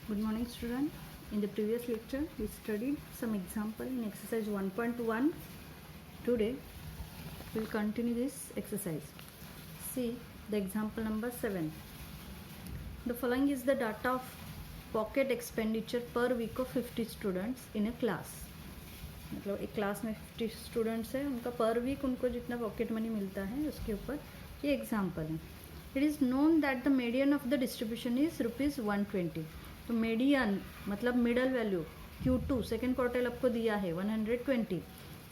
Good morning, student. In the previous lecture, we studied some example in exercise 1.1. Today, we will continue this exercise. See the example number 7. The following is the data of pocket expenditure per week of 50 students in a class. मतलब एक class में 50 students है, उनका पर week उनको जितना pocket money मिलता है उसके ऊपर ये एग्जाम्पल है. It is known that the median of the distribution is ₹120. तो मीडियन मतलब middle value Q2 second quarter आपको दिया है 120.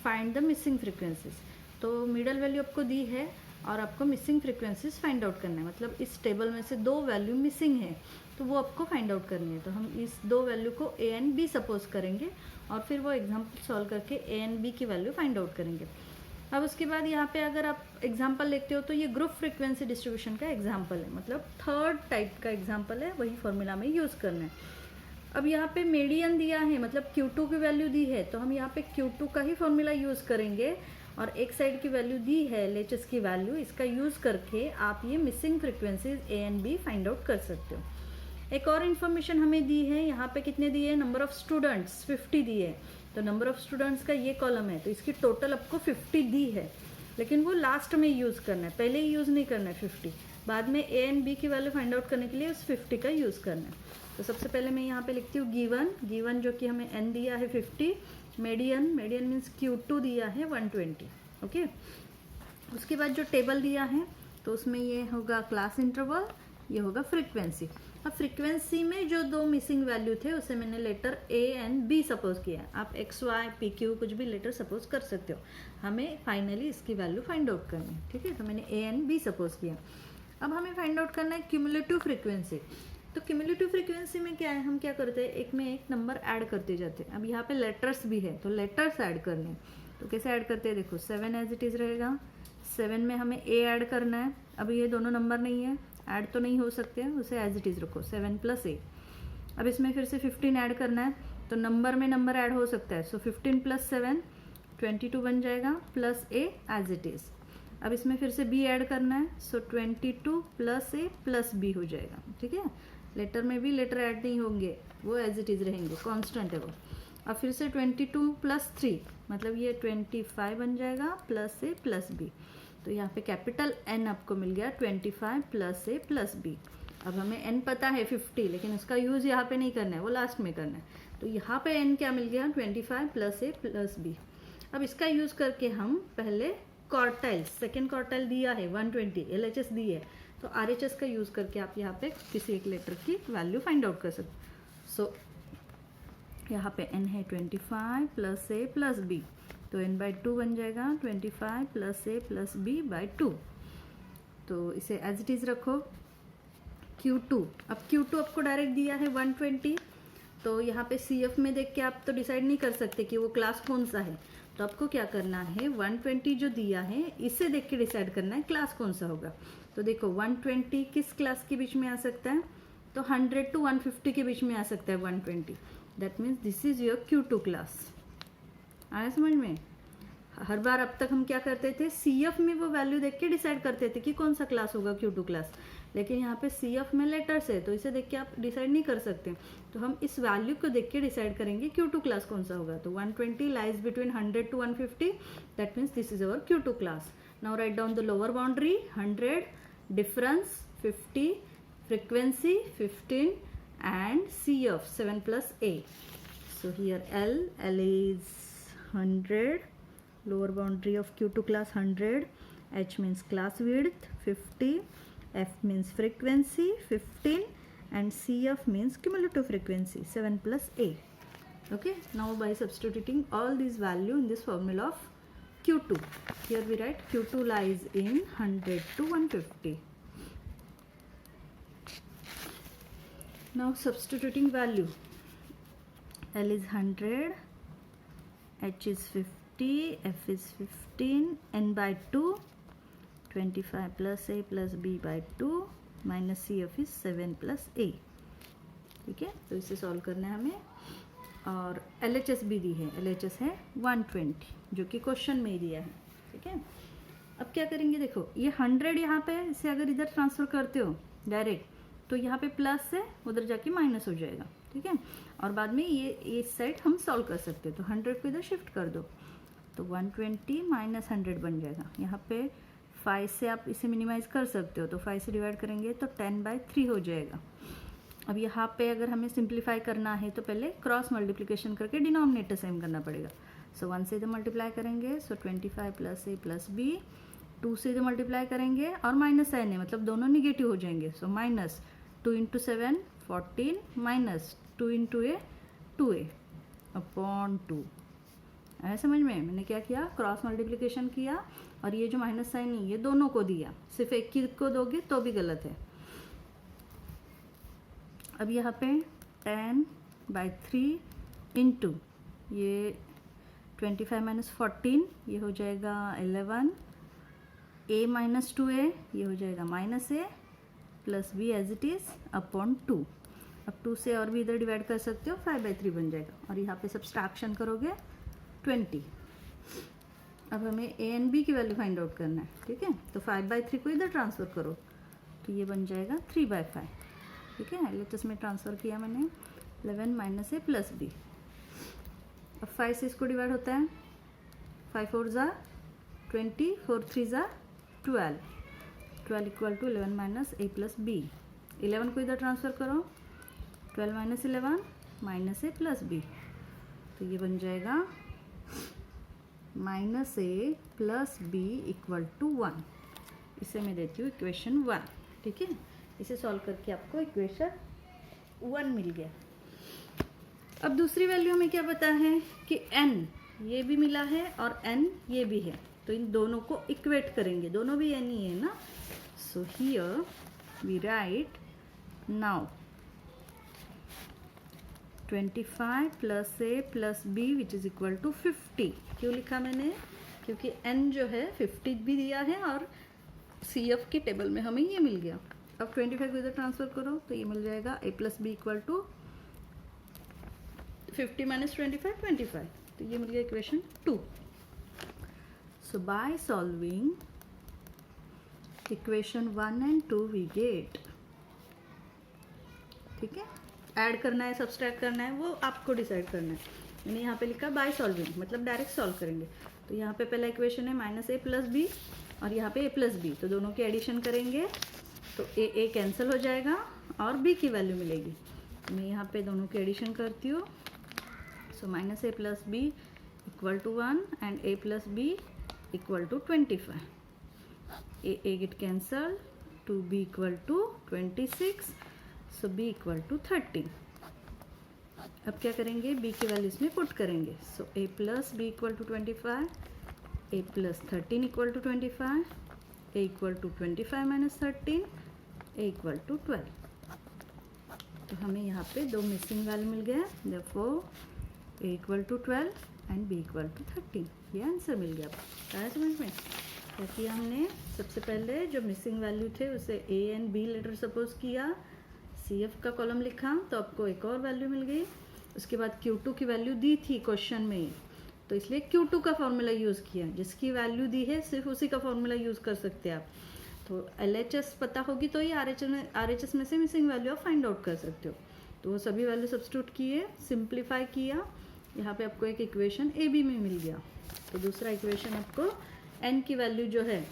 Find the missing frequencies. तो मिडल वैल्यू आपको दी है और आपको मिसिंग फ्रिक्वेंसीज फाइंड आउट करना है. मतलब इस टेबल में से दो वैल्यू मिसिंग है तो वो आपको फाइंड आउट करनी है. तो हम इस दो वैल्यू को A एंड B सपोज करेंगे और फिर वो एग्जाम्पल सॉल्व करके A एंड B की वैल्यू फाइंड आउट करेंगे. अब उसके बाद यहाँ पे अगर आप एग्जाम्पल देखते हो तो ये ग्रुप फ्रीक्वेंसी डिस्ट्रीब्यूशन का एग्जाम्पल है, मतलब थर्ड टाइप का एग्जाम्पल है, वही फॉर्मूला में यूज़ करना है. अब यहाँ पे मीडियन दिया है मतलब Q2 की वैल्यू दी है तो हम यहाँ पे Q2 का ही फॉर्मूला यूज़ करेंगे और एक साइड की वैल्यू दी है LHS की वैल्यू, इसका यूज़ करके आप ये missing frequencies A and B find out कर सकते हो. एक और इन्फॉर्मेशन हमें दी है, यहाँ पे कितने दिए, नंबर ऑफ स्टूडेंट्स 50 दिए. तो नंबर ऑफ स्टूडेंट्स का ये कॉलम है तो इसकी टोटल आपको 50 दी है, लेकिन वो लास्ट में यूज़ करना है, पहले ही यूज़ नहीं करना है 50. बाद में A एंड B की वैल्यू फाइंड आउट करने के लिए उस 50 का यूज़ करना है. तो सबसे पहले मैं यहाँ पे लिखती हूँ गिवन जो कि हमें N दिया है 50. मीडियन मीन्स Q2 दिया है 120. ओके. उसके बाद जो टेबल दिया है तो उसमें ये होगा क्लास इंटरवल, ये होगा फ्रीक्वेंसी. अब फ्रीक्वेंसी में जो दो मिसिंग वैल्यू थे उसे मैंने letter A and B suppose किया है. आप XY PQ कुछ भी लेटर सपोज कर सकते हो. हमें फाइनली इसकी वैल्यू फाइंड आउट करनी है. ठीक है, तो मैंने A एंड B सपोज किया. अब हमें फाइंड आउट करना है क्यूमुलेटिव फ्रीक्वेंसी. तो क्यूमुलेटिव फ्रीक्वेंसी में क्या है, हम क्या करते हैं, एक में एक नंबर ऐड करते जाते हैं. अब यहाँ पे लेटर्स भी है तो लेटर्स ऐड करने हैं. तो कैसे ऐड करते हैं, देखो 7 एज इट इज़ रहेगा. 7 में हमें A ऐड करना है. अब ये दोनों नंबर नहीं है, ऐड तो नहीं हो सकते हैं, उसे एज इट इज़ रखो 7 + A. अब इसमें फिर से 15 ऐड करना है तो नंबर में नंबर ऐड हो सकता है. सो 15 + 7 22 बन जाएगा plus A as it is. अब इसमें फिर से B ऐड करना है सो 22 + A + B हो जाएगा. ठीक है, लेटर में भी लेटर ऐड नहीं होंगे, वो एज इट इज़ रहेंगे, कॉन्स्टेंट है वो. अब फिर से 22 + 3 मतलब ये 25 बन जाएगा प्लस A + B. तो यहाँ पे कैपिटल N आपको मिल गया 25 + A + B. अब हमें N पता है 50, लेकिन उसका यूज़ यहाँ पे नहीं करना है, वो लास्ट में करना है. तो यहाँ पे N क्या मिल गया, 25 + A + B. अब इसका यूज़ करके हम पहले क्वार्टाइल, सेकेंड क्वार्टाइल दिया है 120, LHS दी है तो RHS का यूज़ करके आप यहाँ पे किसी एक लेटर की वैल्यू फाइंड आउट कर सकते. सो यहाँ पे N है 25 + A + B, तो N/2 बन जाएगा 25 + A + B/2. तो इसे एज इट इज़ रखो. Q2, अब Q2 आपको डायरेक्ट दिया है 120, तो यहाँ पे CF में देख के आप तो डिसाइड नहीं कर सकते कि वो क्लास कौन सा है. तो आपको क्या करना है, 120 जो दिया है इससे देख के डिसाइड करना है क्लास कौन सा होगा. तो देखो 120 किस क्लास के बीच में आ सकता है, तो 100 to 150 के बीच में आ सकता है 120. That means this is your Q2 class. आया समझ में. हर बार अब तक हम क्या करते थे, CF में वो वैल्यू देख के डिसाइड करते थे कि कौन सा क्लास होगा Q2 क्लास, लेकिन यहाँ पे CF में लेटर्स है तो इसे देख के आप डिसाइड नहीं कर सकते. तो हम इस वैल्यू को देख के डिसाइड करेंगे Q2 क्लास कौन सा होगा. तो 120 lies between 100 to 150, that means this is our Q2 class. Now write down the lower boundary 100, difference 50, frequency 15 and CF 7 + A. So here L is 100, lower boundary of Q2 class 100, H means class width 50, F means frequency 15 and CF means cumulative frequency 7 + A. Okay, now by substituting all these value in this formula of Q2, here we write Q2 lies in 100 to 150. Now substituting value, L is 100, H is 50, F is 15, N/2, 25 + A + B/2 minus CF is 7 + A. ठीक है, तो इसे solve करना है हमें. और LHS भी दी है, LHS है 120 जो कि क्वेश्चन में ही दिया है. ठीक है, अब क्या करेंगे, देखो ये 100 यहाँ पे, इसे अगर इधर ट्रांसफ़र करते हो डायरेक्ट तो यहाँ पे प्लस है, उधर जाके माइनस हो जाएगा, ठीक है। और बाद में ये इस साइड हम सॉल्व कर सकते हैं, तो 100 को इधर शिफ्ट कर दो, तो 120 माइनस 100 बन जाएगा। यहाँ पे 5 से आप इसे मिनिमाइज़ कर सकते हो, तो 5 से डिवाइड करेंगे तो 10/3 हो जाएगा। अब यहाँ पे अगर हमें सिंप्लीफाई करना है तो पहले क्रॉस मल्टीप्लिकेशन करके डिनोमिनेटर सेम करना पड़ेगा। सो 1 से इधर मल्टीप्लाई करेंगे, सो 25 + a + b, 2 से इधर मल्टीप्लाई करेंगे और माइनस साइन है, मतलब दोनों निगेटिव हो जाएंगे। So minus 2 × 7 14 minus 2 × a 2a upon 2। आया समझ में? मैंने क्या किया, क्रॉस मल्टीप्लिकेशन किया और ये जो माइनस साइन है ये दोनों को दिया, सिर्फ एक ही को दोगे तो भी गलत है। अब यहाँ पे 10/3 इंटू ये 25 - 14 ये हो जाएगा 11, a - 2a ये हो जाएगा -a + b as it is upon 2। अब 2 से और भी इधर डिवाइड कर सकते हो, 5/3 बन जाएगा। और यहाँ पे सब्सट्रैक्शन करोगे 20। अब हमें a एंड b की वैल्यू फाइंड आउट करना है, ठीक है। तो 5/3 को इधर ट्रांसफ़र करो, तो ये बन जाएगा 3/5, ठीक है। LHS में ट्रांसफ़र किया मैंने, 11 - a + b। अब 5 से इसको डिवाइड होता है, 5 4 ज़ा 20, 4 3 ज़ा 12, 12 = 11 - a + b। 11 को इधर ट्रांसफ़र करो, 12 - 11 -a + b, तो ये बन जाएगा -a + b = 1। इसे मैं देती हूँ इक्वेशन 1, ठीक है। इसे सॉल्व करके आपको इक्वेशन 1 मिल गया। अब दूसरी वैल्यू हमें क्या पता है कि n ये भी मिला है और n ये भी है, तो इन दोनों को इक्वेट करेंगे, दोनों भी n ही है ना। So here we write now 25 + a + b which is equal to 50। क्यों लिखा मैंने? क्योंकि n जो है 50 भी दिया है और CF की टेबल में हमें ये मिल गया। अब 25 को इधर ट्रांसफ़र करो तो ये मिल जाएगा a + b = 50 - 25 25, तो ये मिल गया equation 2। So by solving equation 1 and 2 we get, ठीक है। ऐड करना है, सब्सट्रैक्ट करना है, वो आपको डिसाइड करना है। मैंने यहाँ पे लिखा बाय सॉल्विंग, मतलब डायरेक्ट सॉल्व करेंगे। तो यहाँ पे पहला इक्वेशन है -a + b और यहाँ पे a + b, तो दोनों की एडिशन करेंगे तो a कैंसिल हो जाएगा और b की वैल्यू मिलेगी। मैं यहाँ पे दोनों की एडिशन करती हूँ। सो -a + b = 1 and a + b = 25। a get cancelled, 2b = 26, so b = 13। अब क्या करेंगे, b की वैल्यू इसमें पुट करेंगे। सो a + b = 25, a + 13 = 25, a = 25 - 13, a = 12। तो हमें यहाँ पे दो मिसिंग वैल्यू मिल गया, देयरफॉर a = 12 एंड b = 13। ये आंसर मिल गया आपको। आया समझ में? क्या किया हमने, सबसे पहले जो मिसिंग वैल्यू थे उसे a and b letter suppose किया, CF का कॉलम लिखा तो आपको एक और वैल्यू मिल गई। उसके बाद Q2 की वैल्यू दी थी क्वेश्चन में, तो इसलिए Q2 का फॉर्मूला यूज़ किया। जिसकी वैल्यू दी है सिर्फ उसी का फॉर्मूला यूज़ कर सकते हैं आप। तो LHS पता होगी तो ही RHS में से मिसिंग वैल्यू आप फाइंड आउट कर सकते हो। तो वो सभी वैल्यू सब्स्टिट्यूट किए, सिंप्लीफाई किया, यहाँ पे आपको एक इक्वेशन AB में मिल गया। तो दूसरा इक्वेशन आपको n की वैल्यू जो है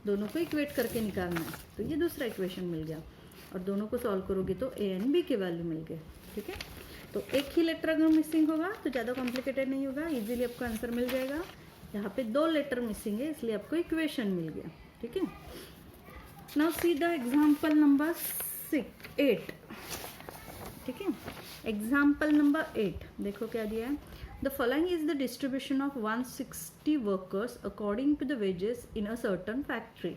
दोनों को इक्वेट करके निकालना है, तो ये दूसरा इक्वेशन मिल गया। और दोनों को सॉल्व करोगे तो a एंड b की वैल्यू मिल गए, ठीक है। तो एक ही लेटर अगर मिसिंग होगा तो ज़्यादा कॉम्प्लिकेटेड नहीं होगा, इजीली आपको आंसर मिल जाएगा। यहाँ पे 2 लेटर मिसिंग है इसलिए आपको इक्वेशन मिल गया, ठीक है। Now see the example number 8, ठीक है। एग्जाम्पल नंबर 8 देखो क्या दिया है। The following is the distribution of 160 workers according to the wages in a certain factory.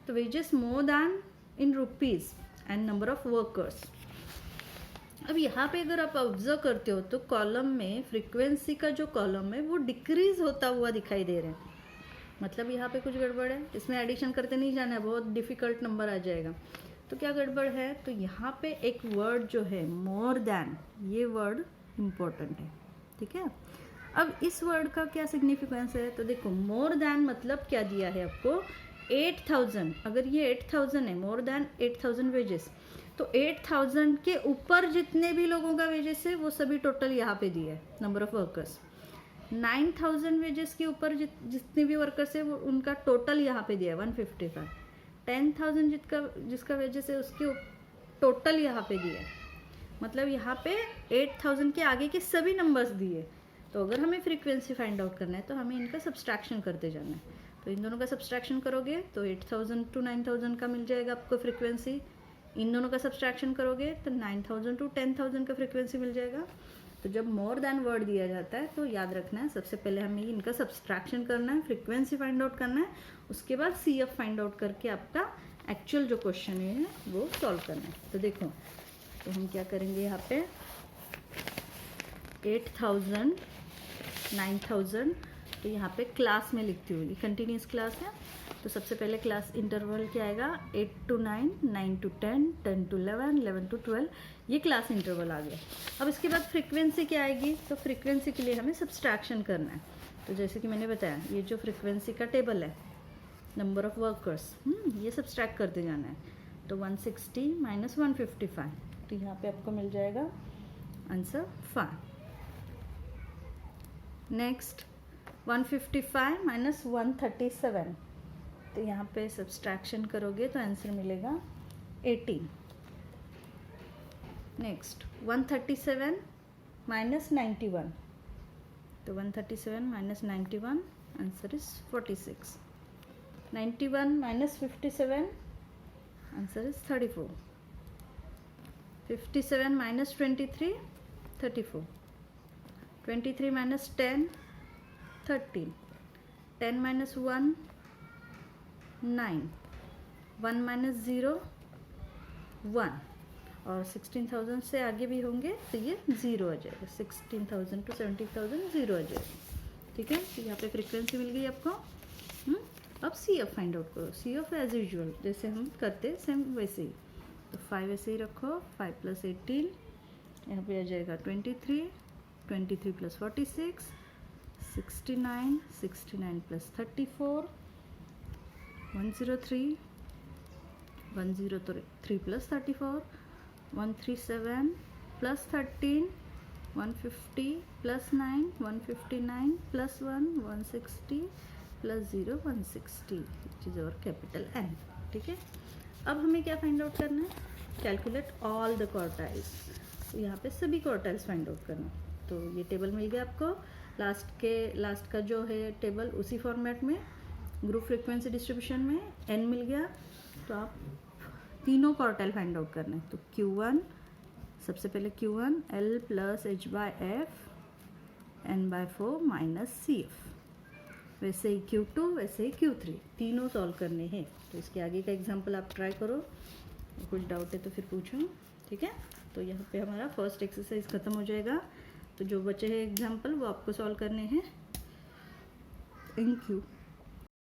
तो wages more than in rupees and number of workers. अब यहाँ पे अगर आप ऑब्जर्व करते हो तो कॉलम में फ्रीक्वेंसी का जो कॉलम है वो डिक्रीज होता हुआ दिखाई दे रहा है, मतलब यहाँ पे कुछ गड़बड़ है। इसमें एडिशन करते नहीं जाना है, बहुत डिफ़िकल्ट नंबर आ जाएगा। तो क्या गड़बड़ है, तो यहाँ पे एक वर्ड जो है मोर दैन, ये वर्ड इम्पोर्टेंट है, ठीक है। अब इस वर्ड का क्या सिग्निफिकेंस है, तो देखो मोर दैन मतलब क्या दिया है आपको 8000। अगर ये 8000 है, मोर दैन 8000 वेजेस, तो 8000 के ऊपर जितने भी लोगों का वेजेस है वो सभी टोटल यहाँ पे दिए है, नंबर ऑफ वर्कर्स। 9000 वेजेस के ऊपर जितने भी वर्कर्स है वो उनका टोटल यहाँ पे दिया है 155। 10,000 जिसका वेजेस है उसके टोटल यहाँ पे दिया है, मतलब यहाँ पे 8000 के आगे के सभी नंबर्स दिए। तो अगर हमें फ्रीक्वेंसी फाइंड आउट करना है तो हमें इनका सब्सट्रैक्शन करते जाना है। तो इन दोनों का सब्सट्रैक्शन करोगे तो 8000 टू 9000 का मिल जाएगा आपको फ्रीक्वेंसी। इन दोनों का सब्सट्रैक्शन करोगे तो 9000 टू 10,000 का फ्रीक्वेंसी मिल जाएगा। तो जब मोर देन वर्ड दिया जाता है तो याद रखना है सबसे पहले हमें इनका सब्सट्रैक्शन करना है, फ्रीक्वेंसी फाइंड आउट करना है, उसके बाद CF फाइंड आउट करके आपका एक्चुअल जो क्वेश्चन है वो सॉल्व करना है। तो देखो, तो हम क्या करेंगे, यहाँ पे 8000 9000, तो यहाँ पे क्लास में लिखती हूँ, ये कंटिन्यूस क्लास है। तो सबसे पहले क्लास इंटरवल क्या आएगा, 8 to 9, 9 to 10, 10 to 11, 11 to 12, ये क्लास इंटरवल आ गया। अब इसके बाद फ्रीक्वेंसी क्या आएगी, तो फ्रीक्वेंसी के लिए हमें सब्सट्रैक्शन करना है। तो जैसे कि मैंने बताया, ये जो फ्रीक्वेंसी का टेबल है, नंबर ऑफ वर्कर्स, ये सब्सट्रैक्ट करते जाना है। तो 160 माइनस 155, तो यहाँ पे आपको मिल जाएगा आंसर 5। नेक्स्ट 155 माइनस 137, तो यहाँ पे सब्सट्रैक्शन करोगे तो आंसर मिलेगा 18। नेक्स्ट 137 माइनस 91, तो 137 minus 91 answer is 46। 91 minus 57 answer is 34। 57 minus 23 34। 23 minus 10 13। 10 minus 1 9। 1 minus 0 1, और 16,000 से आगे भी होंगे तो ये 0 आ जाएगा। 16,000 टू 17,000 0 आ जाएगा। ठीक है, तो यहाँ पे फ्रीक्वेंसी मिल गई आपको। अब CF फाइंड आउट करो। CF एज यूजुअल जैसे हम करते सेम वैसे ही। तो 5 ऐसे ही रखो, 5 प्लस 18, यहाँ पे आ जाएगा 23, 23 plus 46 69, 69 plus 34 103, 103 plus 34 137 plus 13 150 plus 9 159 plus 1 160 plus 0 160, which is और कैपिटल N। ठीक है, अब हमें क्या फाइंड आउट करना है, कैलकुलेट ऑल द क्वार्टाइल्स। तो यहाँ पे सभी क्वार्टाइल्स फाइंड आउट करना। तो ये टेबल मिल गया आपको, लास्ट का जो है टेबल उसी फॉर्मेट में, ग्रुप फ्रीक्वेंसी डिस्ट्रीब्यूशन में N मिल गया। तो आप तीनों क्वार्टाइल फाइंड आउट करना है। तो Q1, सबसे पहले Q1 L plus H/F N/4 minus CF, वैसे ही Q2, वैसे ही Q3, तीनों सॉल्व करने हैं। तो इसके आगे का एग्जांपल आप ट्राई करो, कुछ डाउट है तो फिर पूछो। ठीक है, तो यहाँ पे हमारा फर्स्ट एक्सरसाइज खत्म हो जाएगा। तो जो बचे हैं एग्जांपल वो आपको सॉल्व करने हैं। Thank you.